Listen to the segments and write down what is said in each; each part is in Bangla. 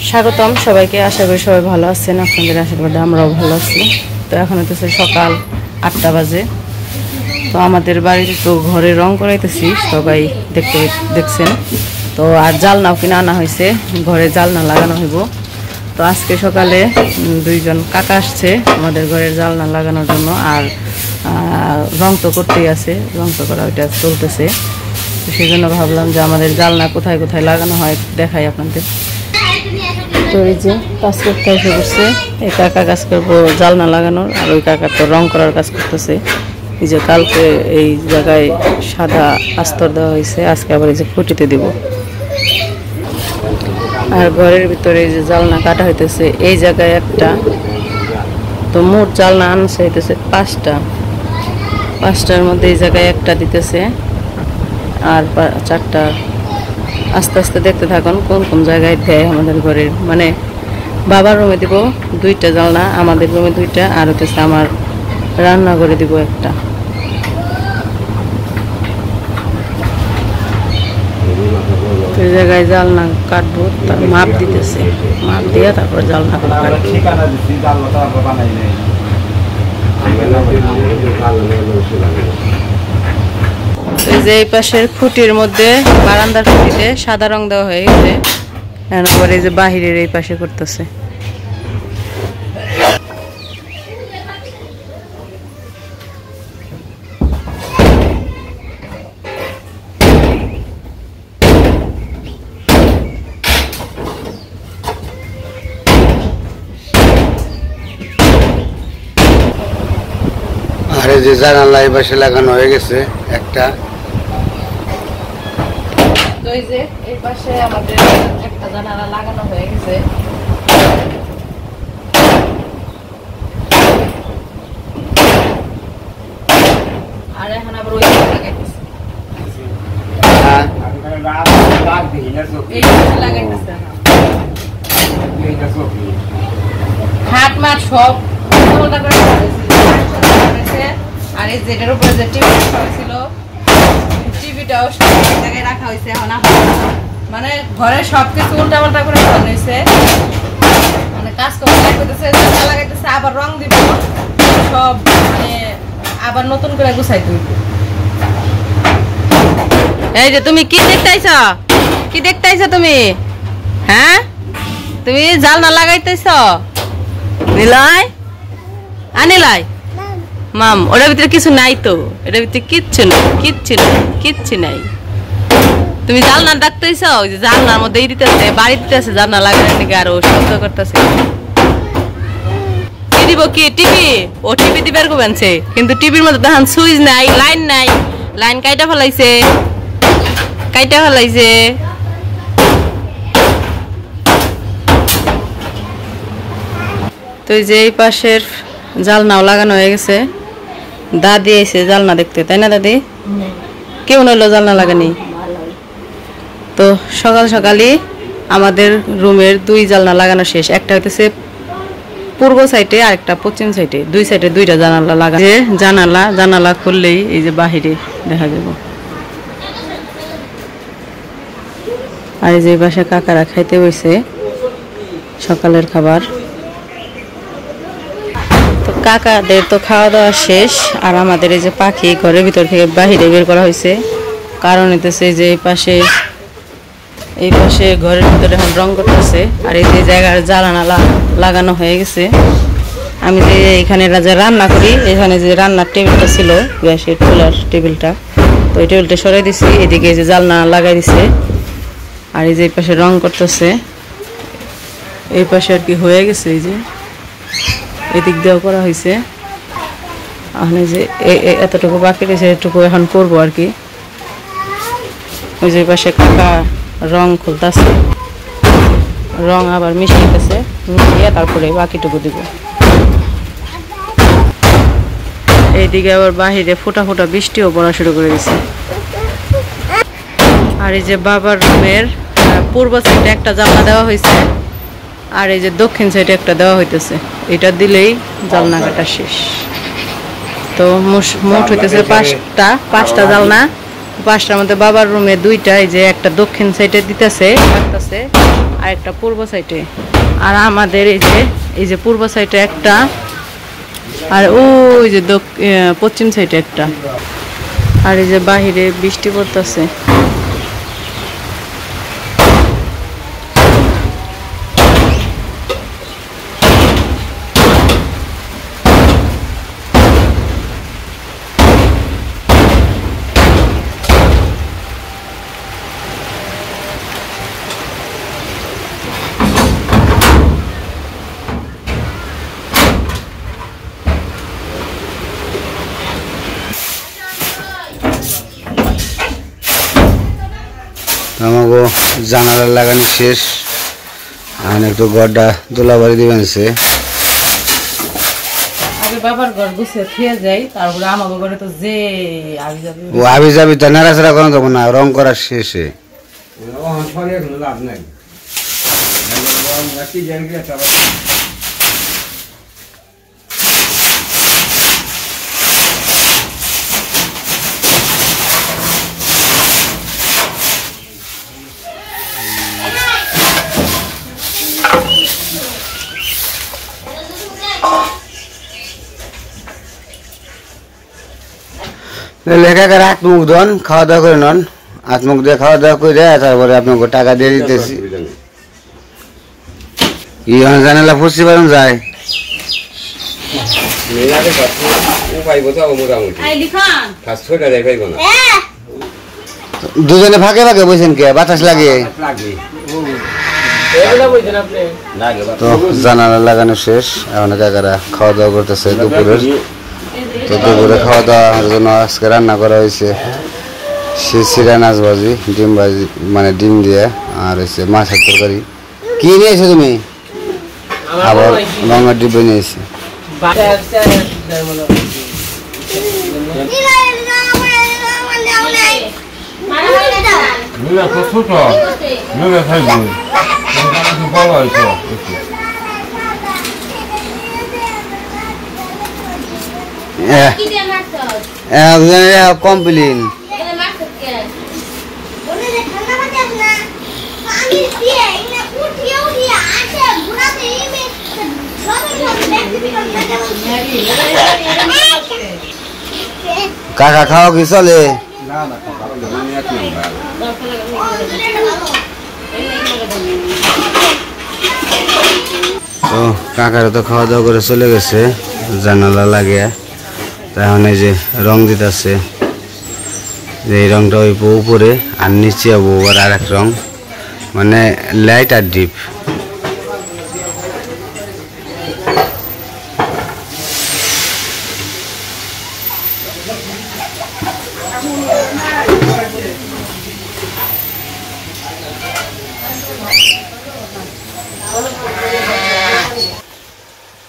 স্বাগতম সবাইকে। আশা করি সবাই ভালো আছেন। আপনাদের আশীর্বাদে আমরাও ভালো আছি। তো এখন হচ্ছে সকাল 8টা বাজে। তো আমাদের বাড়িতে তো ঘরে রং করাইতেছি, সবাই দেখছেন। তো আর জালনাও কিনে আনা হয়েছে, ঘরে জালনা লাগানো হইব। তো আজকে সকালে দুইজন কাকা আসছে আমাদের ঘরের জালনা লাগানোর জন্য। আর রং তো করতেই আছে, রং তো করা ওইটা চলতেছে। তো সেই জন্য ভাবলাম যে আমাদের জালনা কোথায় কোথায় লাগানো হয় দেখাই আপনাদের। তো এই যে কাজ করতে এসে করছে, এই কাকা কাজ করবো জালনা লাগানোর, আর ওই কাকা তো রং করার কাজ করতেছে। এই যে কালকে এই জায়গায় সাদা আস্তর দেওয়া হয়েছে, আজকে আবার এই যে খুঁটিতে দিব। আর ঘরের ভিতরে এই যে জালনা কাটা হইতেছে, এই জায়গায় একটা। তো মোট জালনা আনছে হইতেছে 5টার মধ্যে এই জায়গায় একটা দিতেছে, আর 4টা। আস্তে আস্তে দেখতে থাকুন কোন কোন জায়গায় দেয় আমাদের ঘরের। মানে বাবার রুমে দিব 2টা জালনা, আমাদের রুমে 2টা, আর হচ্ছে আমার রান্নাঘরে দিব একটা। এই জায়গায় জালনা কাটবো, তার মাপ দিতেছে, মাপ দিয়ে তারপর জালনা কাটবো। এই যে এই পাশের খুঁটির মধ্যে, বারান্দার খুঁটিতে সাদা রং দেওয়া হয়ে গেছে। এরপরে এই যে বাহিরের এই পাশে করতেছে। আর এই যে জানালা এই পাশে লাগানো হয়ে গেছে একটা। তো এই যে এই পাশে আমাদের একটা জানালা লাগানো হয়ে গেছে। আর এখন আবার ওই লাগাইতেছে, লাগাইতেছে হাট মাঠ সব। আর এই যেটার উপরে যে টিভি ছিল, টিভিটাও সব জায়গায় রাখা হয়েছে। এখন মানে ঘরে সবকিছু উল্টাপাল্টা করে ফেলানো হয়েছে। মানে কাজ করতেছে, লাগাইতেছে, আবার রং দিব সব, মানে আবার নতুন করে গুছাইতে হইব। এই যে তুমি কি দেখতেছ, কি দেখতেছ তুমি? হ্যাঁ, তুমি জালনা লাগাইতেছ? নিলাই আনিলাই মাম, ওটার ভিতরে কিছু নাই তো, এটার ভিতরে কিচ্ছু নাই, কিচ্ছু নাই। তুমি জালনা ডাকতেছ, ওই যে জালনার মধ্যে দিতেছে, বাড়ি দিতেছে জালনা লাগানোর দিকে, আর ও শব্দ করতেছে। কি দিব? কি টিভি? ও টিভি দিবার গোবানছে, কিন্তু টিভির মধ্যে তখন সুইচ নাই, লাইন নাই, লাইন কাইটা ফেলাইছে। তো এই যে এই পাশের জালনাও লাগানো হয়ে গেছে। দাদি এসে জালনা দেখতে, তাই না দাদি? কেউ নইলো জালনা লাগানি। তো সকাল সকালই আমাদের রুমের 2 জালনা লাগানো শেষ। একটা হইতেছে পূর্ব সাইডে আর একটা পশ্চিম সাইডে, 2 সাইডে 2টা জানালা লাগা। যে জানালা খুললেই এই যে বাহিরে দেখা যাবে। আর এই যে পাশে কাকারা খাইতে বসে সকালের খাবার। তো কাকাদের তো খাওয়া দাওয়া শেষ, আর আমাদের এই যে পাখি ঘরের ভিতর থেকে বাহিরে বের করা হয়েছে। কারণ হইতেছে যে এই পাশে ঘরের ভিতরে এখন রং করতেছে। আর এই যে জায়গার জানালা লাগানো হয়ে গেছে। আমি যে এখানে যে রান্না করি, এখানে যে রান্নার টেবিলটা ছিল, গ্যাসের চুলার টেবিলটা, তো এই টেবিলটা সরাই দিছি, এদিকে যে জালনা লাগাই দিছে। আর এই যে এই পাশে রং করতেছে, এই পাশে আর কি হয়ে গেছে। এই যে এদিক দিয়েও করা হয়েছে। এখন যে এতটুকু বাকি রয়েছে, এটুকু এখন করবো আর কি। ওই যে পাশে কাকা রং খুলতেছে, রং আবার মিশিয়ে তারপরে বাকিটুকু দিব। এইদিকে আবার বাহিরে ফোটা ফোটা বৃষ্টিও পড়া শুরু করে দিছে। আর এই যে বাবার রুমের পূর্ব সাইডে একটা জানলা দেওয়া হয়েছে, আর এই যে দক্ষিণ সাইডে একটা দেওয়া হইতেছে। এটা দিলেই জালনা কাটা শেষ। তো মোট হইতেছে 5টা জালনা, বাসার মধ্যে বাবার রুমে দুইটা, এই যে একটা দক্ষিণ সাইডে দিতেছে রাখতেছে আর একটা পূর্ব সাইডে, আর আমাদের এই যে পূর্ব সাইডে একটা, আর ওই যে পশ্চিম সাইডে একটা, আর এই যে বাহিরে বৃষ্টি পড়তেছে। আমাকে জানালা লাগানো শেষ, এখন একটু ঘরটা দোলাবাড়ি দিবেন সে। আগে বাবার ঘর গুছিয়ে থিয়ে যাই, তারপরে আমাকে ঘরে তো যে আবি যাবি ও আবি যাবি তো নাড়াচাড়া করা যাবো না, রং করার শেষে। লাভ নাই লেখা করে হাত মুখ ধন, খাওয়া দাওয়া করে নন, হাত মুখ দিয়ে খাওয়া দাওয়া করে তারপরে আপনাকে টাকা দিয়ে দিতেছি। জানালা ফুসি পারেন যায় দুজনে ফাঁকে ফাঁকে বসেন কে বাতাস লাগে তো। জানালা লাগানো শেষ, এখন কাকারা খাওয়া দাওয়া করতেছে দুপুরের। তো দুপুরে খাওয়া দাওয়ার জন্য আজকে রান্না করা হয়েছে চিরা নাচ ভাজি, ডিম ভাজি মানে ডিম দিয়ে, আর হচ্ছে মাছের তরকারি। কি নিয়েছো তুমি? আবার রঙের ডিব্বে নিয়েছি। কমপ্লেন কাকা খাওয়া কি চলে? তো কাকারা তো খাওয়া দাওয়া করে চলে গেছে জানালা লাগিয়ে। এখন এই যে রং দিতেছে, যে এই রংটা ওই উপরে আর নিচে আর আরেক রং, মানে লাইট আর ডিপ।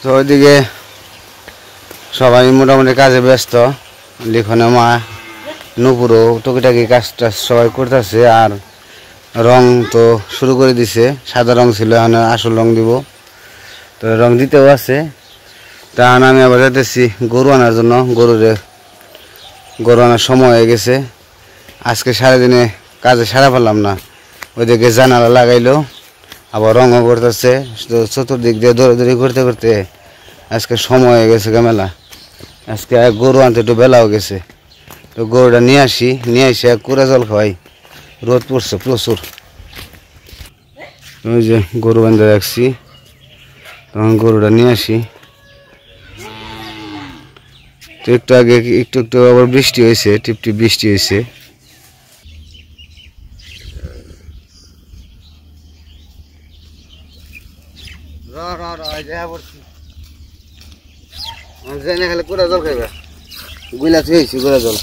তো ওইদিকে সবাই মোটামুটি কাজে ব্যস্ত, লিখনে মা নুপুরও টুকিটাকি কাজটা সবাই করতেছে। আর রং তো শুরু করে দিছে, সাদা রং ছিল, এখন আসল রং দিব। তো রং দিতেও আছে। তখন আমি আবার যেতেছি গরু আনার জন্য, গরু আনার সময় হয়ে গেছে। আজকে সারাদিনে কাজে সারা পারলাম না, ওইদিকে জানালা লাগাইলো, আবার রঙও করতেছে, চতুর্দিক দিয়ে দৌড়াদৌড়ি করতে করতে আজকে সময় হয়ে গেছে মেলা। আজকে গরু আনতে একটু বেলাও গেছে। তো গরুটা নিয়ে এসে কুড়া জল খাওয়াই, রোদ পড়ছে প্রচুর। ওই যে গরু বান্ধে রাখছি, তখন গরুটা নিয়ে আসি। তো একটু আগে একটু আবার বৃষ্টি হয়েছে, টিপটিপ বৃষ্টি হয়েছে। খালি কুড়া জল খাইবা, গুলা থুয়েছি কুড়া জল।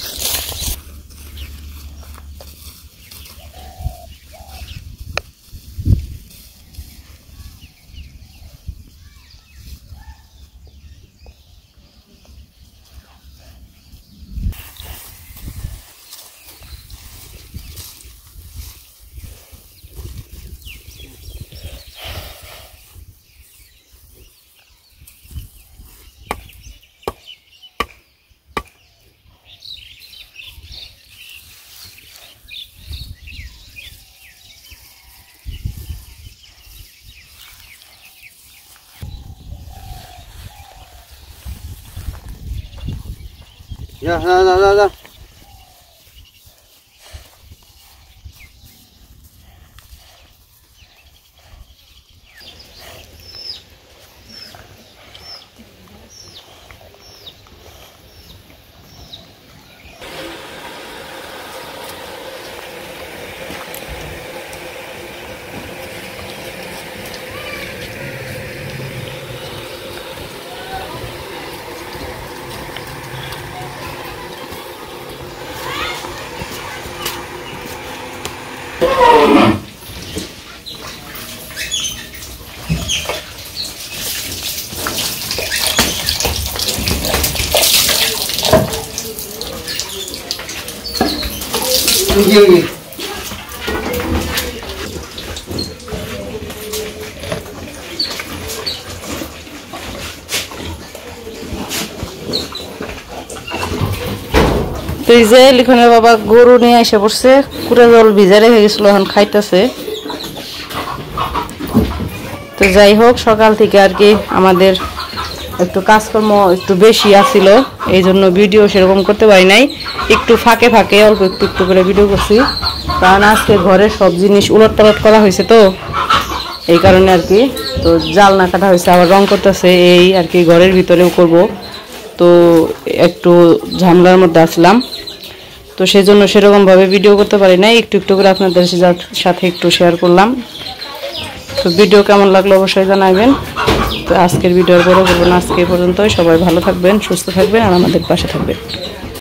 যা যা যা যা যা তো এই যে লিখনের বাবা গরু নিয়ে এসে পড়ছে, কুড়ে জল ভিজা রেখে গেছিল, এখন খাইতেছে। তো যাই হোক, সকাল থেকে আর কি আমাদের একটু কাজকর্ম একটু বেশি আছিল, এই জন্য ভিডিও সেরকম করতে পারি নাই। একটু ফাঁকে ফাঁকে অল্প একটু একটু করে ভিডিও করছি, কারণ আজকে ঘরে সব জিনিস উলট পালট করা হয়েছে, তো এই কারণে আর কি। তো জাল না কাটা হয়েছে, আবার রং করতেছে, এই আর কি ঘরের ভিতরেও করব। তো একটু ঝামেলার মধ্যে আসলাম, তো সেই জন্য সেরকমভাবে ভিডিও করতে পারি নাই, একটু একটু করে আপনাদের সাথে একটু শেয়ার করলাম। তো ভিডিও কেমন লাগলো অবশ্যই জানাবেন। তো আজকের ভিডিওর বড় করবো না, আজকে পর্যন্ত। সবাই ভালো থাকবেন, সুস্থ থাকবেন আর আমাদের পাশে থাকবেন।